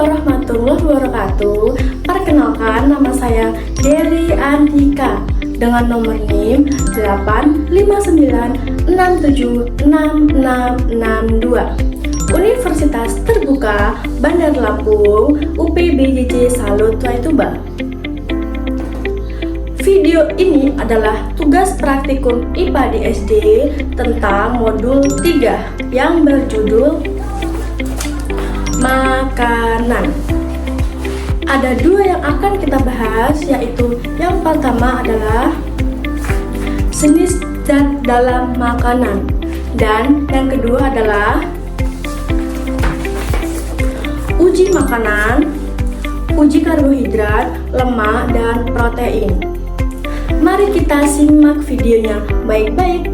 warahmatullahi wabarakatuh. Perkenalkan, nama saya Dery Andika dengan nomor NIM 859676662. Universitas Terbuka Bandar Lampung UPBJJ Salut Tuba. Video ini adalah tugas praktikum IPA di SD tentang modul 3 yang berjudul makanan. Ada dua yang akan kita bahas, yaitu yang pertama adalah jenis zat dalam makanan, dan yang kedua adalah uji makanan, uji karbohidrat, lemak, dan protein. Mari kita simak videonya baik-baik.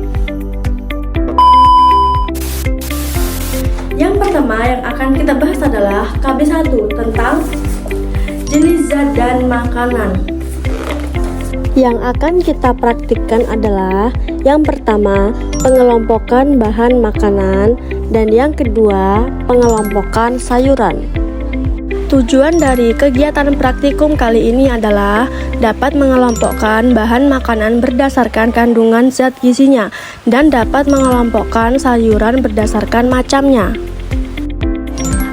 Yang pertama yang akan kita bahas adalah KB1 tentang jenis zat dan makanan. Yang akan kita praktikkan adalah yang pertama, pengelompokan bahan makanan, dan yang kedua, pengelompokan sayuran. Tujuan dari kegiatan praktikum kali ini adalah dapat mengelompokkan bahan makanan berdasarkan kandungan zat gizinya dan dapat mengelompokkan sayuran berdasarkan macamnya.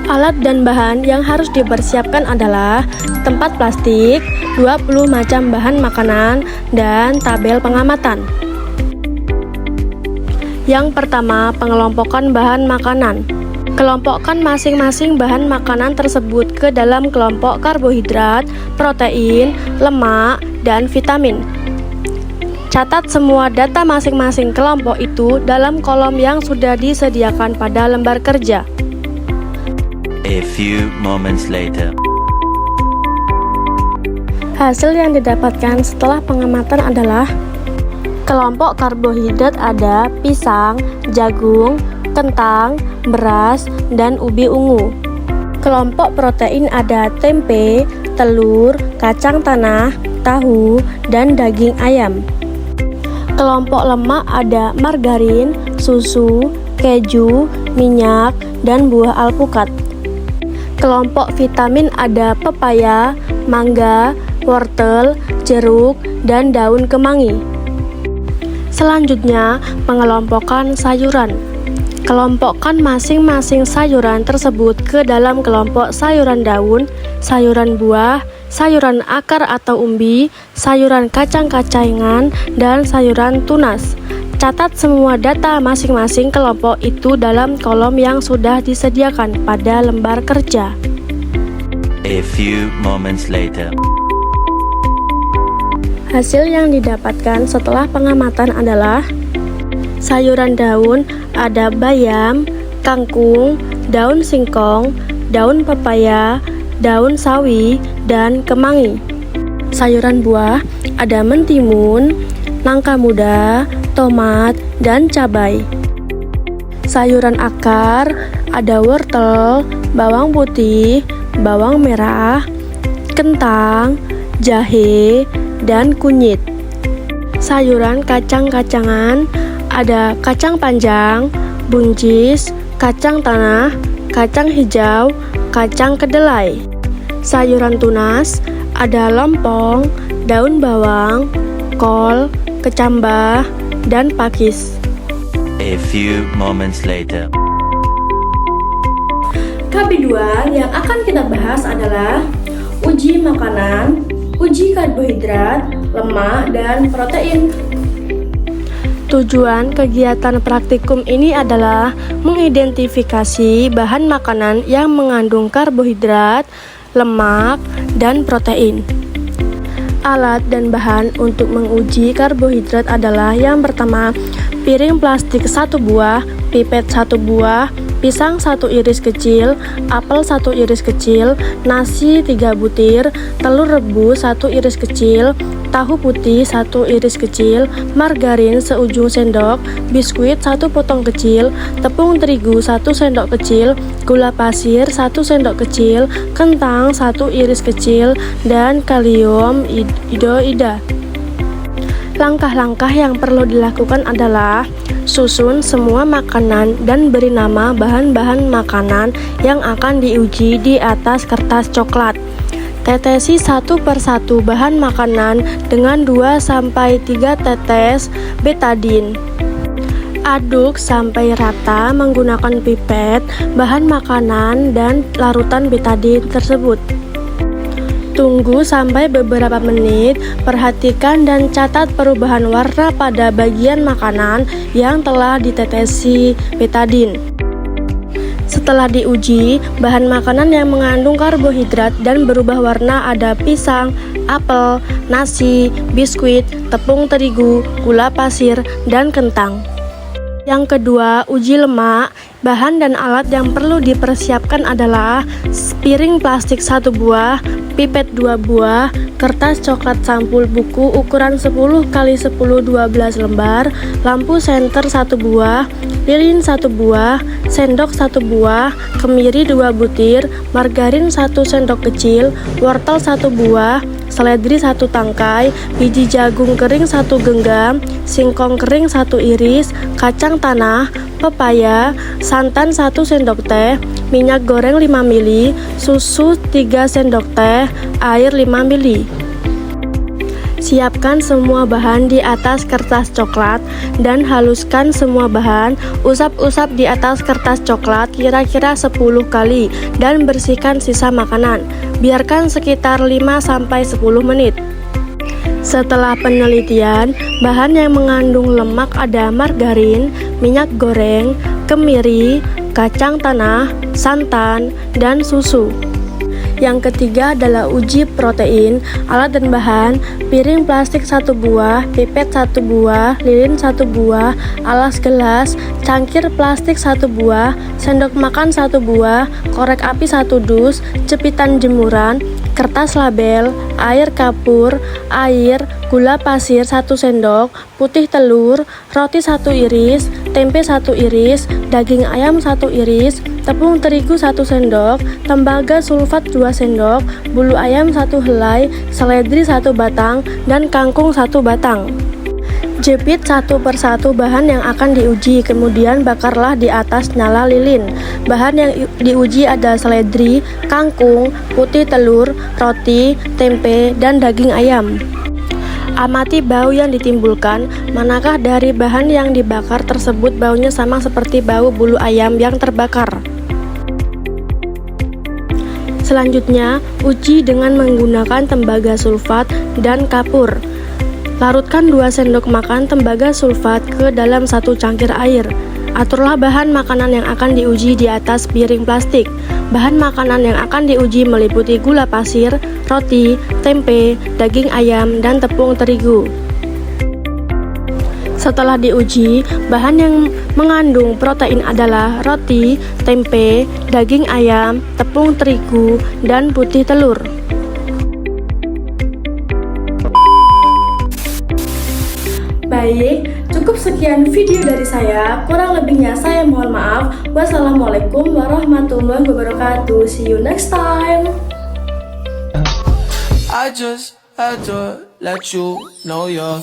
Alat dan bahan yang harus dipersiapkan adalah tempat plastik, 20 macam bahan makanan, dan tabel pengamatan. Yang pertama, pengelompokan bahan makanan. Kelompokkan masing-masing bahan makanan tersebut ke dalam kelompok karbohidrat, protein, lemak, dan vitamin. Catat semua data masing-masing kelompok itu dalam kolom yang sudah disediakan pada lembar kerja. A few moments later. Hasil yang didapatkan setelah pengamatan adalah kelompok karbohidrat ada pisang, jagung, kentang, beras, dan ubi ungu. Kelompok protein ada tempe, telur, kacang tanah, tahu, dan daging ayam. Kelompok lemak ada margarin, susu, keju, minyak, dan buah alpukat. Kelompok vitamin ada pepaya, mangga, wortel, jeruk, dan daun kemangi. Selanjutnya, pengelompokan sayuran. Kelompokkan masing-masing sayuran tersebut ke dalam kelompok sayuran daun, sayuran buah, sayuran akar atau umbi, sayuran kacang-kacangan, dan sayuran tunas. Catat semua data masing-masing kelompok itu dalam kolom yang sudah disediakan pada lembar kerja. A few moments later. Hasil yang didapatkan setelah pengamatan adalah sayuran daun ada bayam, kangkung, daun singkong, daun pepaya, daun sawi, dan kemangi. Sayuran buah ada mentimun, nangka muda, tomat, dan cabai. Sayuran akar ada wortel, bawang putih, bawang merah, kentang, jahe, dan kunyit. Sayuran kacang-kacangan ada kacang panjang, buncis, kacang tanah, kacang hijau, kacang kedelai. Sayuran tunas ada lompong, daun bawang, kol, kecambah, dan pakis. A few moments later. KB2 yang akan kita bahas adalah uji makanan, uji karbohidrat, lemak, dan protein. Tujuan kegiatan praktikum ini adalah mengidentifikasi bahan makanan yang mengandung karbohidrat, lemak, dan protein. Alat dan bahan untuk menguji karbohidrat adalah yang pertama, piring plastik 1 buah, pipet 1 buah, pisang 1 iris kecil, apel 1 iris kecil, nasi 3 butir, telur rebus 1 iris kecil, tahu putih 1 iris kecil, margarin seujung sendok, biskuit 1 potong kecil, tepung terigu 1 sendok kecil, gula pasir 1 sendok kecil, kentang 1 iris kecil, dan kalium hidroida. Langkah-langkah yang perlu dilakukan adalah Susun semua makanan dan beri nama bahan-bahan makanan yang akan diuji di atas kertas coklat. Tetesi satu persatu bahan makanan dengan 2-3 tetes betadin. Aduk sampai rata menggunakan pipet bahan makanan dan larutan betadin tersebut. Tunggu sampai beberapa menit, perhatikan dan catat perubahan warna pada bagian makanan yang telah ditetesi betadin. Setelah diuji, bahan makanan yang mengandung karbohidrat dan berubah warna ada pisang, apel, nasi, biskuit, tepung terigu, gula pasir, dan kentang. Yang kedua, uji lemak. Bahan dan alat yang perlu dipersiapkan adalah piring plastik 1 buah, pipet 2 buah, kertas coklat sampul buku ukuran 10x10-12 lembar, lampu senter 1 buah, lilin 1 buah, sendok 1 buah, kemiri 2 butir, margarin 1 sendok kecil, wortel 1 buah, seledri 1 tangkai, biji jagung kering 1 genggam, singkong kering 1 iris, kacang tanah, pepaya, santan 1 sendok teh, minyak goreng 5 ml, susu 3 sendok teh, air 5 ml. Siapkan semua bahan di atas kertas coklat dan haluskan semua bahan. Usap-usap di atas kertas coklat kira-kira 10 kali dan bersihkan sisa makanan. Biarkan sekitar 5-10 menit. Setelah penelitian, bahan yang mengandung lemak ada margarin, minyak goreng, kemiri, kacang tanah, santan, dan susu. Yang ketiga adalah uji protein. Alat dan bahan: piring plastik 1 buah, pipet 1 buah, lilin 1 buah, alas gelas, cangkir plastik 1 buah, sendok makan 1 buah, korek api 1 dus, jepitan jemuran, kertas label, air kapur, air, gula pasir 1 sendok, putih telur, roti 1 iris, tempe 1 iris, daging ayam 1 iris, tepung terigu 1 sendok, tembaga sulfat 2 sendok, bulu ayam 1 helai, seledri 1 batang, dan kangkung 1 batang. Jepit satu persatu bahan yang akan diuji, kemudian bakarlah di atas nyala lilin. Bahan yang diuji ada seledri, kangkung, putih telur, roti, tempe, dan daging ayam. Amati bau yang ditimbulkan. Manakah dari bahan yang dibakar tersebut baunya sama seperti bau bulu ayam yang terbakar? Selanjutnya, uji dengan menggunakan tembaga sulfat dan kapur. Larutkan 2 sendok makan tembaga sulfat ke dalam 1 cangkir air. Aturlah bahan makanan yang akan diuji di atas piring plastik. Bahan makanan yang akan diuji meliputi gula pasir, roti, tempe, daging ayam, dan tepung terigu. Setelah diuji, bahan yang mengandung protein adalah roti, tempe, daging ayam, tepung terigu, dan putih telur. Baik, cukup sekian video dari saya. Kurang lebihnya saya mohon maaf. Wassalamualaikum warahmatullahi wabarakatuh. See you next time. I just had to let you know you're